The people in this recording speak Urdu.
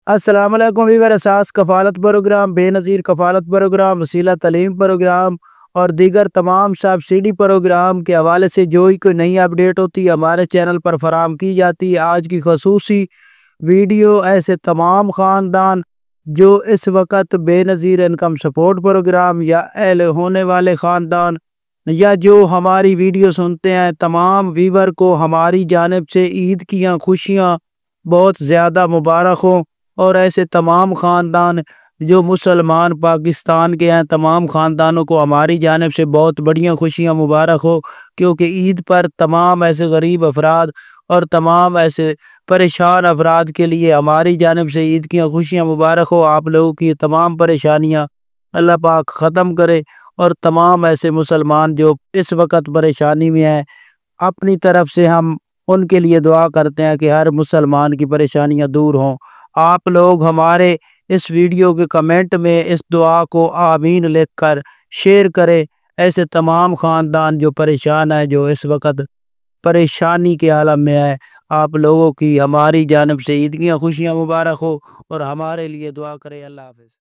السلام علیکم ویور اساس کفالت پروگرام، بے نظیر کفالت پروگرام، وسیلہ تعلیم پروگرام اور دیگر تمام سبسڈی پروگرام کے حوالے سے جو ہی کوئی نئی اپڈیٹ ہوتی ہے ہمارے چینل پر فراہم کی جاتی ہے۔ آج کی خصوصی ویڈیو ایسے تمام خاندان جو اس وقت بے نظیر انکم سپورٹ پروگرام یا اہل ہونے والے خاندان یا جو ہماری ویڈیو سنتے ہیں، تمام ویور کو ہماری جانب سے عید کی خوشیاں بہت زیادہ مبارک ہوں۔ اور ایسے تمام خاندان جو مسلمان پاکستان کے ہیں، تمام خاندانوں کو ہماری جانب سے بہت بڑیاں خوشیاں مبارک ہو، کیونکہ عید پر تمام ایسے غریب افراد اور تمام ایسے پریشان افراد کے لیے ہماری جانب سے عید کی خوشیاں مبارک ہو۔ آپ لوگوں کی تمام پریشانیاں اللہ پاک ختم کرے، اور تمام ایسے مسلمان جو اس وقت پریشانی میں ہیں، اپنی طرف سے ہم ان کے لیے دعا کرتے ہیں کہ ہر مسلمان کی پریشانیاں دور ہوں۔ آپ لوگ ہمارے اس ویڈیو کے کمنٹ میں اس دعا کو آمین لکھ کر شیئر کریں۔ ایسے تمام خاندان جو پریشان ہیں، جو اس وقت پریشانی کے عالم میں ہے، آپ لوگوں کی ہماری جانب سے عید کی خوشیاں مبارک ہو، اور ہمارے لیے دعا کریں۔ اللہ حافظ۔